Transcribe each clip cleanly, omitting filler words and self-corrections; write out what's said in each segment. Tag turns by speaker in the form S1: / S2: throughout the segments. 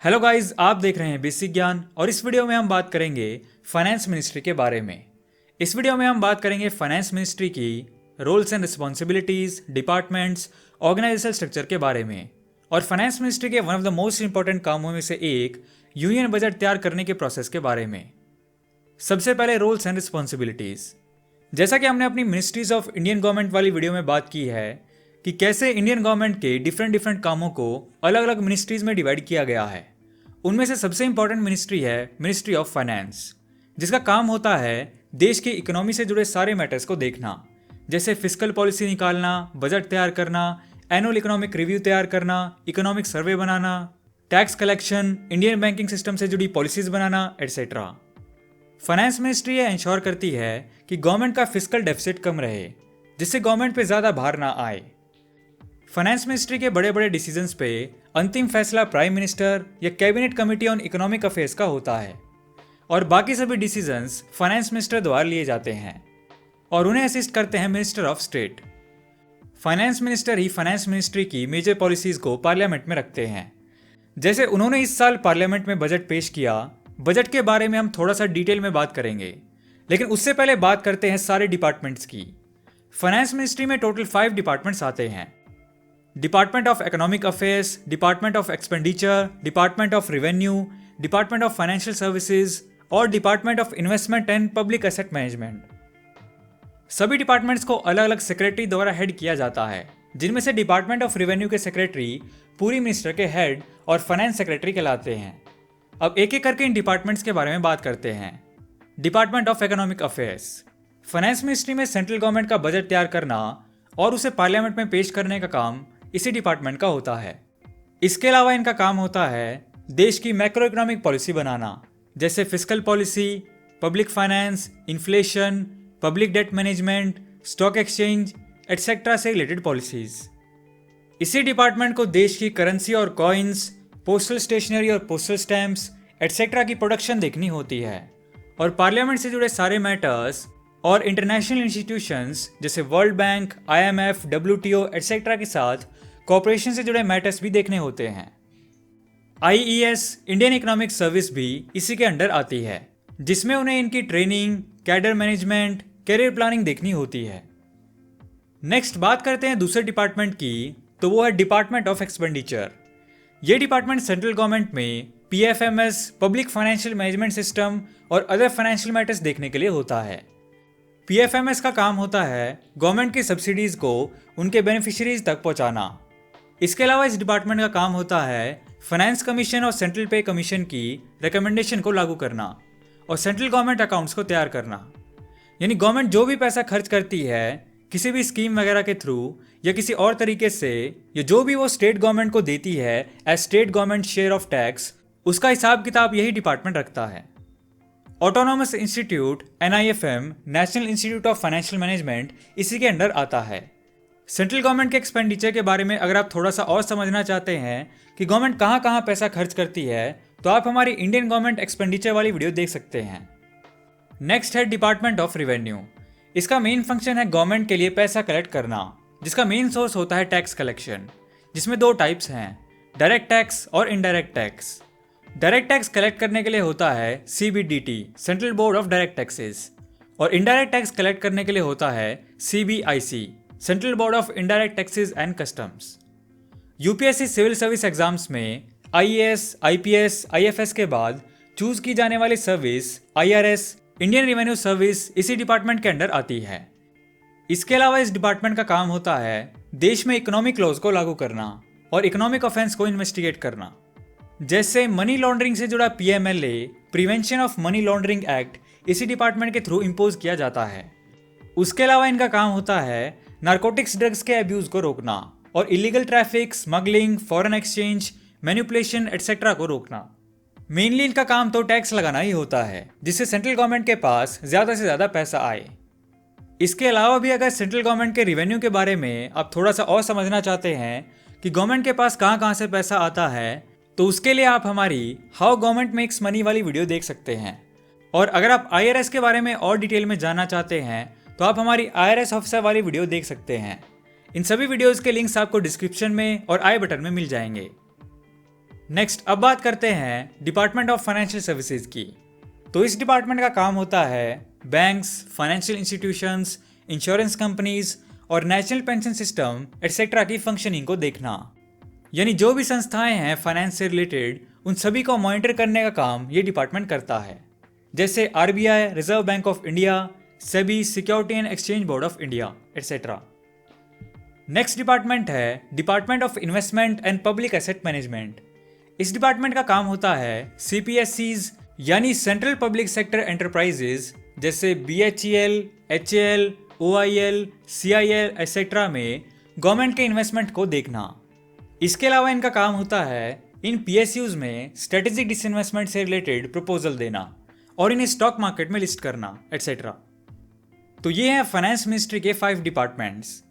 S1: Hello guys, आप देख रहे हैं बेसिक ज्ञान और इस वीडियो में हम बात करेंगे फाइनेंस मिनिस्ट्री के बारे में। इस वीडियो में हम बात करेंगे फाइनेंस मिनिस्ट्री की roles and responsibilities, departments, organization structure के बारे में। और फाइनेंस मिनिस्ट्री के one of the most important कामों में से एक यूनियन बजट तैयार करने के प्रोसेस के बारे में। सबसे पहले रोल्स एंड रिस्पॉन्सिबिलिटीज। जैसा कि हमने अपनी मिनिस्ट्रीज ऑफ इंडियन गवर्नमेंट वाली वीडियो में बात की है कि कैसे इंडियन गवर्नमेंट के डिफरेंट कामों को अलग अलग मिनिस्ट्रीज में डिवाइड किया गया है। उनमें से सबसे इंपॉर्टेंट मिनिस्ट्री है मिनिस्ट्री ऑफ फाइनेंस, जिसका काम होता है देश की इकोनॉमी से जुड़े सारे मैटर्स को देखना, जैसे फिस्कल पॉलिसी निकालना, बजट तैयार करना, एनुअल इकोनॉमिक रिव्यू तैयार करना, इकोनॉमिक सर्वे बनाना, tax collection, Indian banking system से जुड़ी पॉलिसीज बनाना, एटसेट्रा। फाइनेंस मिनिस्ट्री ये इंश्योर करती है कि गवर्नमेंट का फिस्कल डेफिसिट कम रहे, जिससे गवर्नमेंट पे ज़्यादा भार ना आए। फाइनेंस मिनिस्ट्री के बड़े बड़े डिसीजंस पे अंतिम फैसला प्राइम मिनिस्टर या cabinet committee on economic affairs का होता है और बाकी सभी डिसीजंस फाइनेंस मिनिस्टर द्वारा लिए जाते हैं और उन्हें असिस्ट करते हैं minister of state. Finance minister he finance ministry की मेजर पॉलिसीज को पार्लियामेंट में रखते हैं। जैसे उन्होंने इस साल पार्लियामेंट में बजट पेश किया। बजट के बारे में हम थोड़ा सा डिटेल में बात करेंगे, लेकिन उससे पहले बात करते हैं सारे डिपार्टमेंट्स की। फाइनेंस मिनिस्ट्री में टोटल 5 डिपार्टमेंट्स आते हैं। Department of economic affairs, department of expenditure, department of revenue, department of financial services और department of investment and public asset management. सभी डिपार्टमेंट्स को अलग अलग सेक्रेटरी द्वारा हेड किया जाता है, जिनमें से डिपार्टमेंट ऑफ रेवेन्यू के सेक्रेटरी पूरी मिनिस्टर के हेड और फाइनेंस सेक्रेटरी कहलाते हैं। अब एक एक करके इन डिपार्टमेंट्स के बारे में बात करते हैं। Department of economic affairs. Finance ministry में सेंट्रल गवर्नमेंट का बजट तैयार करना और उसे पार्लियामेंट में पेश करने का काम इसी डिपार्टमेंट का होता है। इसके अलावा इनका काम होता है देश की मैक्रो इकोनॉमिक पॉलिसी बनाना, जैसे fiscal policy, public finance, inflation, public debt management, stock exchange etcetera से रिलेटेड पॉलिसीज। इसी डिपार्टमेंट को देश की करेंसी और कॉइन्स, पोस्टल स्टेशनरी और पोस्टल स्टैम्प्स एटसेट्रा की प्रोडक्शन देखनी होती है और पार्लियामेंट से जुड़े सारे मैटर्स और इंटरनेशनल इंस्टीट्यूशंस जैसे world bank, IMF, WTO etcetera के साथ कॉर्पोरेशन से जुड़े मैटर्स भी देखने होते हैं। IES इंडियन इकोनॉमिक सर्विस भी इसी के अंडर आती है, जिसमें उन्हें इनकी training, cadre management, career planning देखनी होती है। नेक्स्ट बात करते हैं दूसरे डिपार्टमेंट की, तो वो है डिपार्टमेंट ऑफ एक्सपेंडिचर। ये डिपार्टमेंट सेंट्रल गवर्नमेंट में PFMS, public financial management system और अदर फाइनेंशियल मैटर्स देखने के लिए होता है। PFMS का काम होता है गवर्नमेंट की सब्सिडीज को उनके बेनिफिशियरीज तक पहुंचाना। इसके अलावा इस डिपार्टमेंट का काम होता है फाइनेंस कमीशन और सेंट्रल पे कमीशन की रिकमेंडेशन को लागू करना और सेंट्रल गवर्नमेंट अकाउंट्स को तैयार करना। यानी गवर्नमेंट जो भी पैसा खर्च करती है किसी भी स्कीम वगैरह के थ्रू या किसी और तरीके से, या जो भी वो स्टेट गवर्नमेंट को देती है as state government share of tax, उसका हिसाब किताब यही डिपार्टमेंट रखता है। Autonomous institute NIFM, national institute of financial management, इसी के अंडर आता है। सेंट्रल गवर्नमेंट के एक्सपेंडिचर के बारे में अगर आप थोड़ा सा और समझना चाहते हैं कि गवर्नमेंट कहाँ कहाँ पैसा खर्च करती है, तो आप हमारी इंडियन गवर्नमेंट एक्सपेंडिचर वाली वीडियो देख सकते हैं। नेक्स्ट है डिपार्टमेंट ऑफ रेवेन्यू। इसका मेन फंक्शन है गवर्नमेंट के लिए पैसा कलेक्ट करना, जिसका मेन सोर्स होता है टैक्स कलेक्शन, जिसमें 2 टाइप्स हैं, डायरेक्ट टैक्स और indirect tax. Direct tax collect करने के लिए होता है CBDT, central board of direct taxes, और इनडायरेक्ट टैक्स कलेक्ट करने के लिए होता है CBIC, central board of indirect taxes and customs. UPSC civil service exams में IAS, IPS, IFS के बाद चूज की जाने वाली service IRS, Indian revenue service, इसी डिपार्टमेंट के अंडर आती है। इसके अलावा इस डिपार्टमेंट का काम होता है देश में इकोनॉमिक लॉज को लागू करना और इकोनॉमिक ऑफेंस को इन्वेस्टिगेट करना। जैसे मनी लॉन्ड्रिंग से जुड़ा PMLA, prevention of money laundering act, इसी डिपार्टमेंट के थ्रू इम्पोज किया जाता है। उसके अलावा इनका काम होता है नारकोटिक्स ड्रग्स के अब्यूज को रोकना और illegal traffic, smuggling, foreign exchange, manipulation etcetera को रोकना। मेनली इनका काम तो टैक्स लगाना ही होता है, जिससे सेंट्रल गवर्नमेंट के पास ज़्यादा से ज़्यादा पैसा आए। इसके अलावा भी अगर सेंट्रल गवर्नमेंट के रेवेन्यू के बारे में आप थोड़ा सा और समझना चाहते हैं कि गवर्नमेंट के पास कहाँ कहाँ से पैसा आता है, तो उसके लिए आप हमारी हाउ गवर्नमेंट मेक्स मनी वाली वीडियो देख सकते हैं। और अगर आप IRS के बारे में और डिटेल में जानना चाहते हैं तो आप हमारी IRS ऑफिसर वाली वीडियो देख सकते हैं। इन सभी वीडियोस के लिंक्स आपको डिस्क्रिप्शन में और आई बटन में मिल जाएंगे। नेक्स्ट अब बात करते हैं डिपार्टमेंट ऑफ फाइनेंशियल सर्विसेज की। तो इस डिपार्टमेंट का काम होता है banks, financial institutions, insurance companies और नेशनल पेंशन सिस्टम एटसेट्रा की फंक्शनिंग को देखना। यानी जो भी संस्थाएं हैं फाइनेंस से रिलेटेड, उन सभी को मॉनिटर करने का काम ये डिपार्टमेंट करता है, जैसे RBI, reserve bank of India, SEBI, security and exchange board of India etcetera. Next department है department of investment and public asset management. इस डिपार्टमेंट का काम होता है सीपीएससीज यानी सेंट्रल पब्लिक सेक्टर एंटरप्राइजेज जैसे BHEL, HAL, OIL, CIL etcetera में government के इन्वेस्टमेंट को देखना। इसके अलावा इनका काम होता है इन पीएसयूज में स्ट्रेटेजिक डिसइन्वेस्टमेंट से रिलेटेड प्रपोजल देना और इन्हें स्टॉक मार्केट में लिस्ट करना एटसेट्रा। तो ये हैं फाइनेंस मिनिस्ट्री के 5 डिपार्टमेंट्स।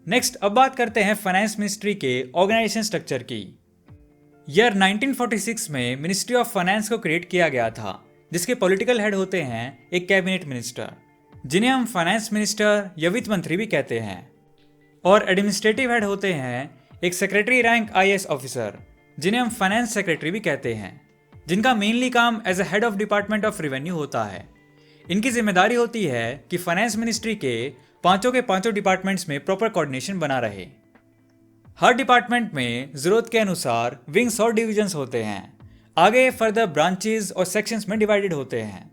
S1: नेक्स्ट अब बात करते हैं फाइनेंस मिनिस्ट्री के ऑर्गेनाइजेशन स्ट्रक्चर की। ईयर 1946 में मिनिस्ट्री ऑफ फाइनेंस को क्रिएट किया गया था, जिसके पॉलिटिकल हेड होते हैं एक कैबिनेट मिनिस्टर, जिन्हें हम फाइनेंस मिनिस्टर या वित्त मंत्री भी कहते हैं, और एडमिनिस्ट्रेटिव हेड होते हैं एक सेक्रेटरी रैंक आईएएस ऑफिसर, जिन्हें हम फाइनेंस सेक्रेटरी भी कहते हैं, जिनका मेनली काम as a head of department of revenue होता है। इनकी जिम्मेदारी होती है कि फाइनेंस मिनिस्ट्री के पांचों के पांचों डिपार्टमेंट्स में प्रॉपर कोऑर्डिनेशन बना रहे। हर डिपार्टमेंट में जरूरत के अनुसार विंग्स और डिविजन्स होते हैं, आगे फर्दर ब्रांचेस और सेक्शंस में डिवाइडेड होते हैं।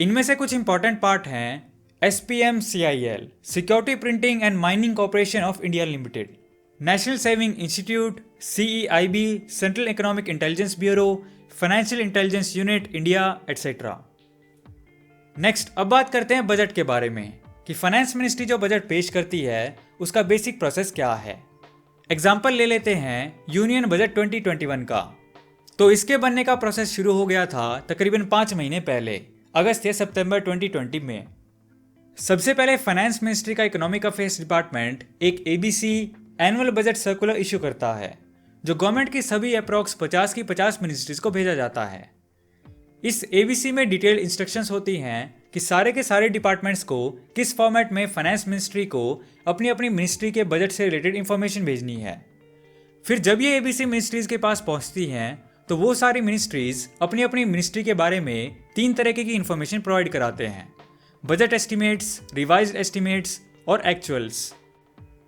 S1: इनमें से कुछ इंपॉर्टेंट पार्ट हैं SPMCIL, security printing and mining corporation of India limited, national saving institute, CEIB, central economic intelligence bureau, financial intelligence unit India etcetera. Next अब बात करते हैं बजट के बारे में कि फाइनेंस मिनिस्ट्री जो बजट पेश करती है उसका बेसिक प्रोसेस क्या है। एग्जाम्पल ले लेते हैं यूनियन बजट 2021 का। तो इसके बनने का प्रोसेस शुरू हो गया था तकरीबन 5 महीने पहले, अगस्त या सितंबर 2020 में। सबसे पहले फाइनेंस मिनिस्ट्री का इकोनॉमिक अफेयर्स डिपार्टमेंट एक ABC annual budget circular issue करता है, जो गवर्नमेंट की सभी अप्रॉक्स 50 की 50 मिनिस्ट्रीज को भेजा जाता है। इस ABC में डिटेल्ड इंस्ट्रक्शंस होती हैं कि सारे के सारे डिपार्टमेंट्स को किस फॉर्मेट में फाइनेंस मिनिस्ट्री को अपनी अपनी मिनिस्ट्री के बजट से रिलेटेड इंफॉर्मेशन भेजनी है। फिर जब ये ABC मिनिस्ट्रीज के पास पहुंचती हैं तो वो सारी मिनिस्ट्रीज अपनी अपनी मिनिस्ट्री के बारे में 3 तरीके की इंफॉर्मेशन प्रोवाइड कराते हैं: बजट एस्टिमेट्स, रिवाइज्ड एस्टिमेट्स और एक्चुअल्स।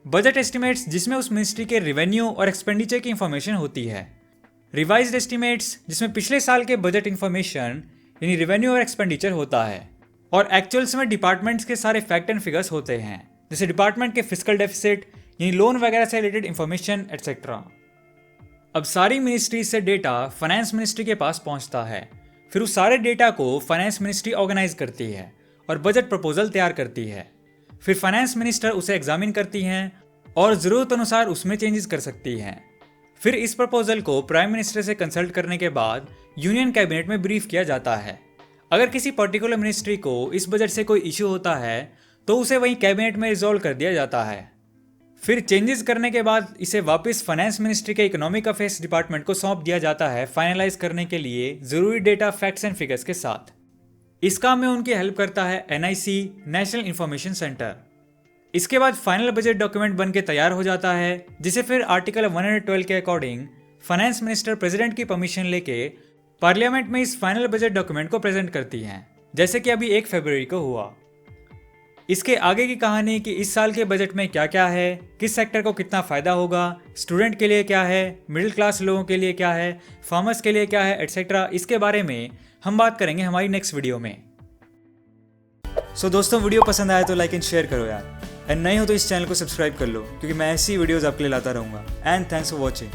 S1: बजट एस्टिमेट्स जिसमें उस मिनिस्ट्री के रेवेन्यू और एक्सपेंडिचर की इंफॉर्मेशन होती है, रिवाइज्ड एस्टिमेट्स जिसमें पिछले साल के बजट इंफॉर्मेशन यानी रेवेन्यू और एक्सपेंडिचर होता है, और एक्चुअल्स में डिपार्टमेंट्स के सारे फैक्ट एंड फिगर्स होते हैं, जैसे डिपार्टमेंट के फिस्कल डेफिसिट यानी लोन वगैरह से रिलेटेड इंफॉर्मेशन एटसेट्रा। अब सारी मिनिस्ट्रीज से डेटा फाइनेंस मिनिस्ट्री के पास पहुंचता है। फिर उस सारे डेटा को फाइनेंस मिनिस्ट्री ऑर्गेनाइज करती है और बजट प्रपोजल तैयार करती है। फिर फाइनेंस मिनिस्टर उसे एग्जामिन करती हैं और ज़रूरत अनुसार उसमें चेंजेस कर सकती हैं। फिर इस प्रपोजल को प्राइम मिनिस्टर से कंसल्ट करने के बाद यूनियन कैबिनेट में ब्रीफ किया जाता है। अगर किसी पर्टिकुलर मिनिस्ट्री को इस बजट से कोई इशू होता है तो उसे वहीं कैबिनेट में रिजॉल्व कर दिया जाता है। फिर चेंजेस करने के बाद इसे वापस फाइनेंस मिनिस्ट्री के इकोनॉमिक अफेयर्स डिपार्टमेंट को सौंप दिया जाता है फाइनलाइज करने के लिए जरूरी डेटा, फैक्ट्स एंड फिगर्स के साथ। इस काम में उनकी हेल्प करता है NIC, नेशनल इंफॉर्मेशन सेंटर। इसके बाद फाइनल बजट डॉक्यूमेंट बन के तैयार हो जाता है, जिसे फिर आर्टिकल 112 के अकॉर्डिंग फाइनेंस मिनिस्टर प्रेसिडेंट की परमिशन लेके पार्लियामेंट में इस फाइनल बजट डॉक्यूमेंट को प्रेजेंट करती हैं, जैसे कि अभी 1 फरवरी को हुआ। इसके आगे की कहानी कि इस साल के बजट में क्या क्या है, किस सेक्टर को कितना फायदा होगा, स्टूडेंट के लिए क्या है, मिडिल क्लास लोगों के लिए क्या है, फार्मर्स के लिए क्या है एटसेट्रा, इसके बारे में हम बात करेंगे हमारी नेक्स्ट वीडियो में। सो दोस्तों, वीडियो पसंद आया तो लाइक एंड शेयर करो यार, एंड नहीं हो तो इस चैनल को सब्सक्राइब कर लो, क्योंकि मैं ऐसी वीडियोस आपके लिए लाता रहूँगा। And thanks for watching.